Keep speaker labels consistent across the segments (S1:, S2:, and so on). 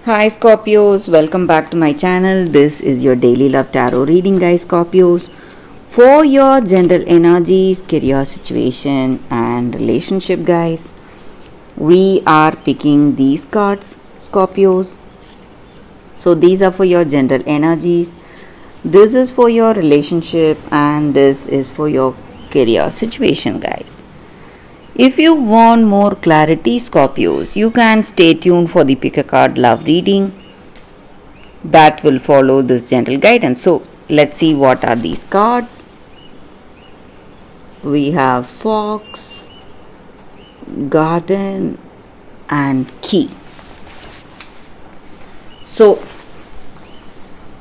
S1: Hi Scorpios, welcome back to my channel. This is your daily love tarot reading, guys. Scorpios, for your general energies, career situation, and relationship, guys. We are picking these cards, Scorpios. So, these are for your general energies. This is for your relationship, and this is for your career situation, guys. If you want more clarity, Scorpios, you can stay tuned for the pick a card love reading that will follow this general guidance. So, let's see what are these cards. We have Fox, Garden, and Key. So,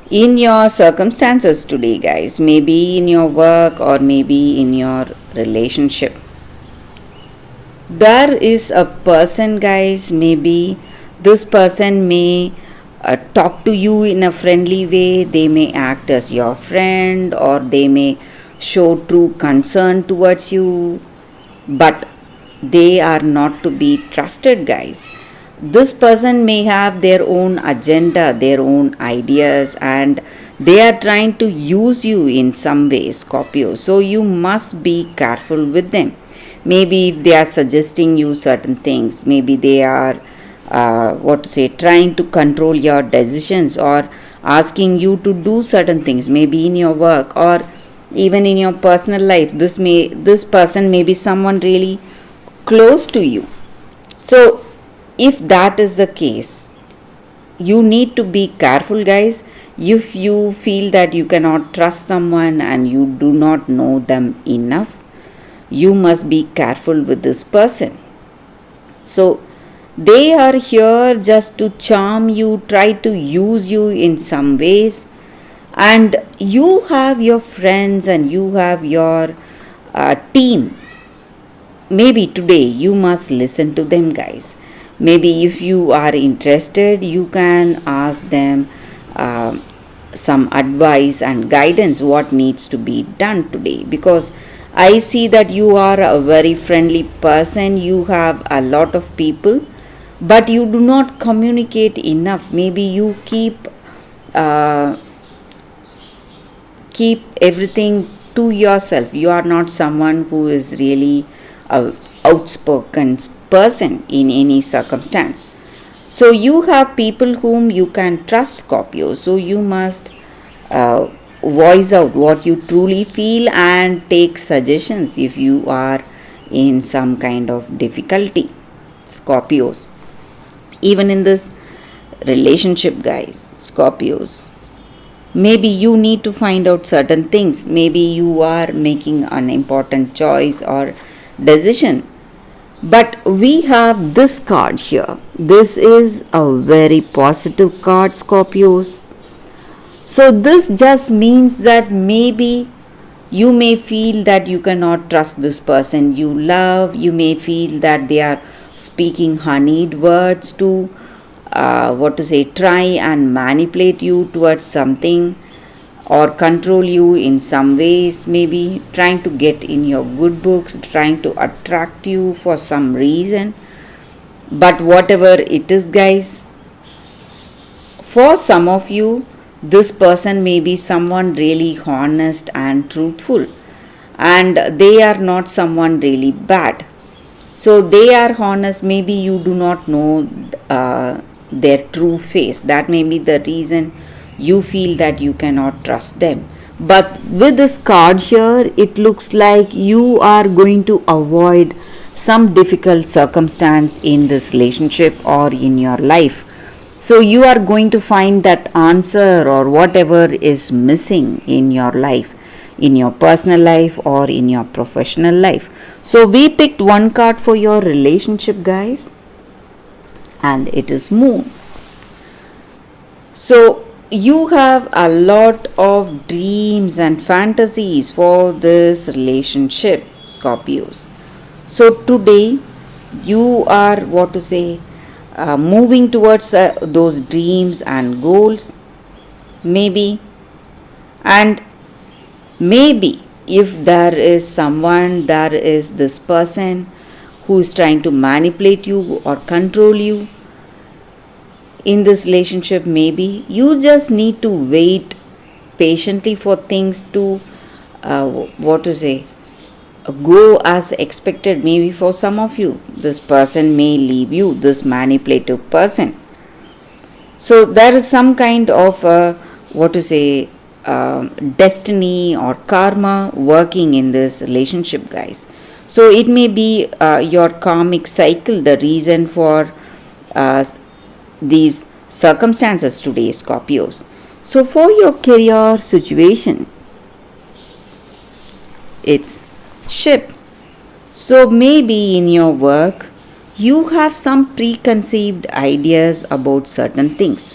S1: in your circumstances today, guys, maybe in your work or maybe in your relationship, there is a person, guys. Maybe this person may talk to you in a friendly way, they may act as your friend, or they may show true concern towards you, but they are not to be trusted, guys. This person may have their own agenda, their own ideas, and they are trying to use you in some way, Scorpio. So you must be careful with them. Maybe if they are suggesting you certain things, maybe they are trying to control your decisions or asking you to do certain things, maybe in your work or even in your personal life. This person may be someone really close to you. So if that is the case, you need to be careful, guys. If you feel that you cannot trust someone and you do not know them enough, you must be careful with this person. So they are here just to charm you, try to use you in some ways, and you have your friends and you have your team. Maybe today you must listen to them, guys. Maybe if you are interested, you can ask them uh, some advice and guidance what needs to be done today, because I see that you are a very friendly person. You have a lot of people, but you do not communicate enough. Maybe you uh, keep everything to yourself. You are not someone who is really a outspoken person in any circumstance. So you have people whom you can trust, Scorpio. So you must uh, voice out what you truly feel and take suggestions if you are in some kind of difficulty, Scorpios. Even in this relationship, guys, Scorpios, maybe you need to find out certain things. Maybe you are making an important choice or decision, but we have this card here. This is a very positive card, Scorpios. So this just means that maybe you may feel that you cannot trust this person you love. You may feel that they are speaking honeyed words to try and manipulate you towards something or control you in some ways, maybe trying to get in your good books, trying to attract you for some reason. But whatever it is, guys, for some of you, this person may be someone really honest and truthful, and they are not someone really bad. So they are honest. Maybe you do not know their true face. That may be the reason you feel that you cannot trust them. But with this card here, it looks like you are going to avoid some difficult circumstance in this relationship or in your life. So you are going to find that answer or whatever is missing in your life, in your personal life or in your professional life. So we picked one card for your relationship, guys, and it is Moon. So you have a lot of dreams and fantasies for this relationship, Scorpios. So today you are moving towards those dreams and goals, maybe. And maybe if there is this person who is trying to manipulate you or control you, in this relationship. Maybe you just need to wait patiently for things to what to say go as expected. Maybe for some of you this person may leave you, this manipulative person. So there is some kind of what to say destiny or karma working in this relationship, guys. So it may be your karmic cycle, the reason for uh, these circumstances today, Scorpios. So for your career situation, it's ship. So maybe in your work you have some preconceived ideas about certain things.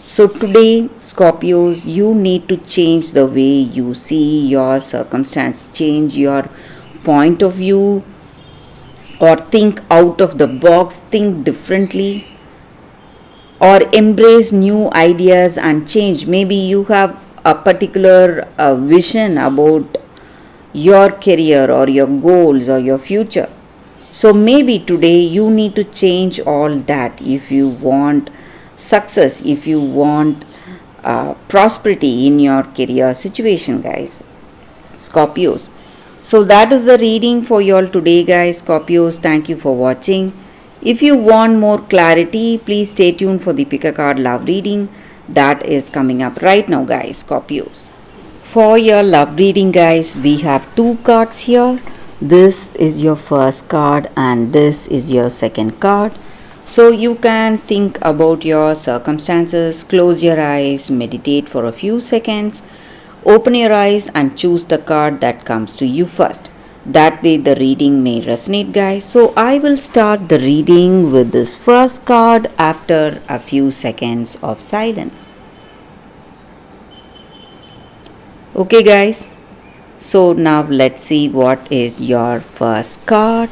S1: So today, Scorpios, you need to change the way you see your circumstance, change your point of view, or think out of the box, think differently, or embrace new ideas and change. Maybe you have a particular vision about your career or your goals or your future. So maybe today you need to change all that if you want success, if you want prosperity in your career situation, guys. Scorpios. So that is the reading for you all today, guys. Scorpios, thank you for watching. If you want more clarity, please stay tuned for the pick a card love reading that is coming up right now, guys. Scorpios. For your love reading, guys, we have two cards here. This is your first card and this is your second card. So you can think about your circumstances, close your eyes, meditate for a few seconds, open your eyes and choose the card that comes to you first. That way the reading may resonate, guys. So I will start the reading with this first card after a few seconds of silence. Okay, guys. So now let's see what is your first card.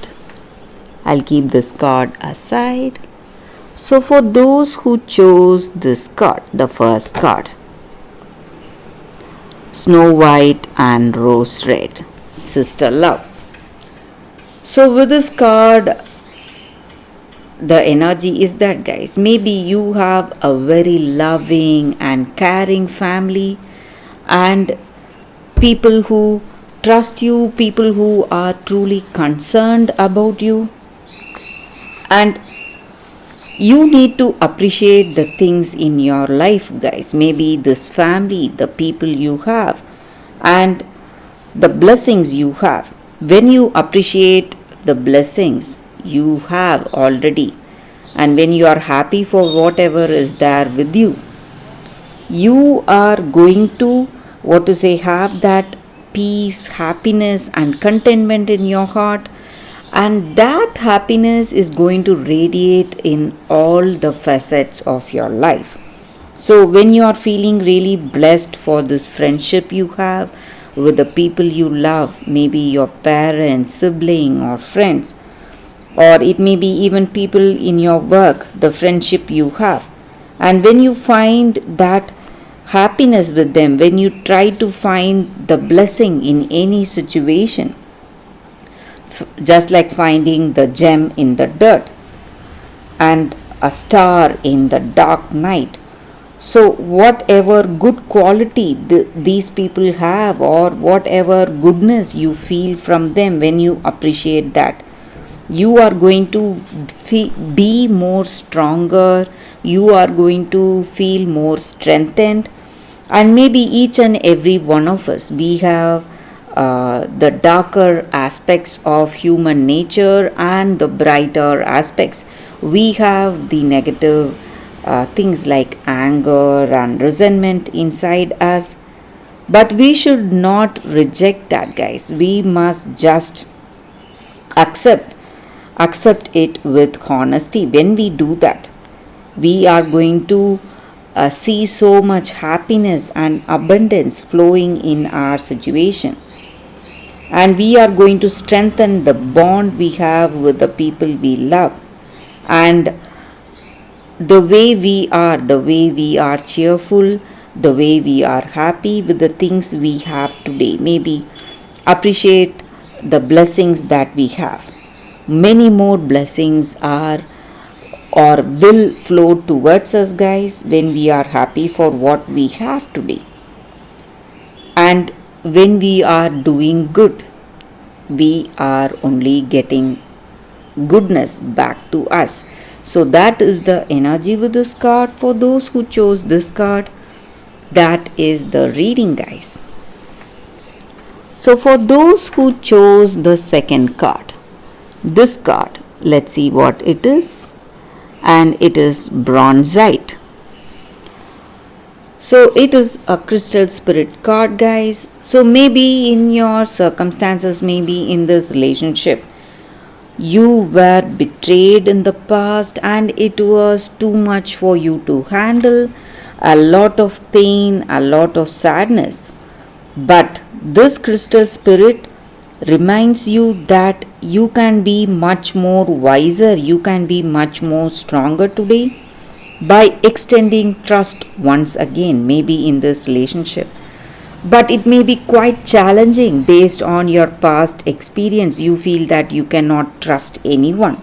S1: I'll keep this card aside. So for those who chose this card, the first card, Snow White and Rose Red, Sister Love. So with this card, the energy is that, guys, maybe you have a very loving and caring family and people who trust you, people who are truly concerned about you, and you need to appreciate the things in your life, guys. Maybe this family, the people you have, and the blessings you have. When you appreciate the blessings you have already, and when you are happy for whatever is there with you, you are going to have that peace, happiness and contentment in your heart, and that happiness is going to radiate in all the facets of your life. So when you are feeling really blessed for this friendship you have with the people you love, maybe your parents, sibling or friends, or it may be even people in your work, the friendship you have, and when you find that happiness with them, when you try to find the blessing in any situation, just like finding the gem in the dirt and a star in the dark night. So whatever good quality these people have, or whatever goodness you feel from them, when you appreciate that, you are going to be more stronger, you are going to feel more strengthened. And maybe each and every one of us, we have the darker aspects of human nature and the brighter aspects. We have the negative things like anger and resentment inside us, but we should not reject that, guys. We must just accept it with honesty. When we do that, we are going to see so much happiness and abundance flowing in our situation, and we are going to strengthen the bond we have with the people we love. And the way we are cheerful, the way we are happy with the things we have today, maybe appreciate the blessings that we have. Many more blessings are or will flow towards us, guys, when we are happy for what we have today. And when we are doing good, we are only getting goodness back to us. So that is the energy with this card. For those who chose this card, that is the reading, guys. So for those who chose the second card, this card, let's see what it is. And it is bronzite. So it is a crystal spirit card, guys. So maybe in your circumstances, maybe in this relationship, you were betrayed in the past and it was too much for you to handle, a lot of pain, a lot of sadness. But this crystal spirit reminds you that you can be much more wiser, you can be much more stronger today by extending trust once again, maybe in this relationship. But it may be quite challenging based on your past experience. You feel that you cannot trust anyone.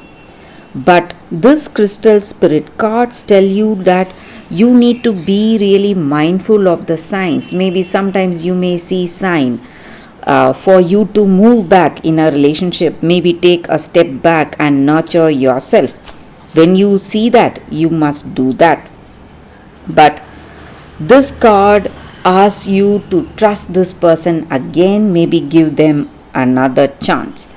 S1: But this crystal spirit cards tell you that you need to be really mindful of the signs. Maybe sometimes you may see sign for you to move back in a relationship, maybe take a step back and nurture yourself. When you see that, you must do that. But this card asks you to trust this person again, maybe give them another chance.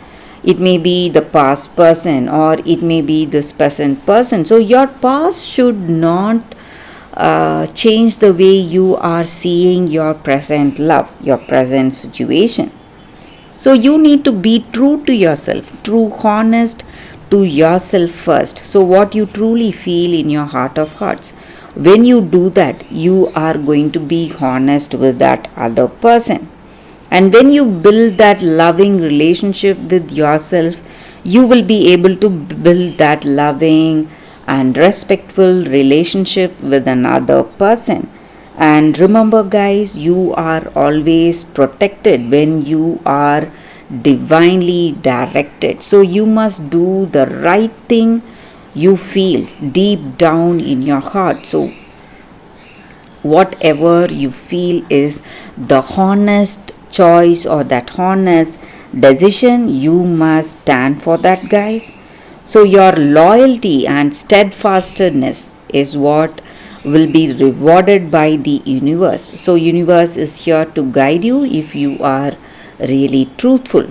S1: It may be the past person or it may be this present person. So your past should not change the way you are seeing your present love, your present situation. So you need to be true to yourself, true, honest to yourself first. So what you truly feel in your heart of hearts, when you do that, you are going to be honest with that other person. And when you build that loving relationship with yourself, you will be able to build that loving and respectful relationship with another person. And remember, guys, you are always protected when you are divinely directed. So you must do the right thing you feel deep down in your heart. So whatever you feel is the honest choice or that honest decision, you must stand for that, guys. So your loyalty and steadfastness is what will be rewarded by the universe. So universe is here to guide you if you are really truthful.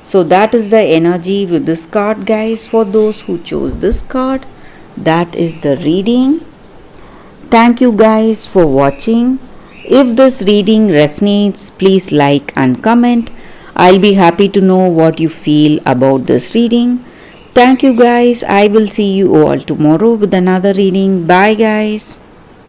S1: So that is the energy with this card, guys. For those who chose this card, that is the reading. Thank you, guys, for watching. If this reading resonates, please like and comment. I'll be happy to know what you feel about this reading. Thank you, guys. I will see you all tomorrow with another reading. Bye, guys.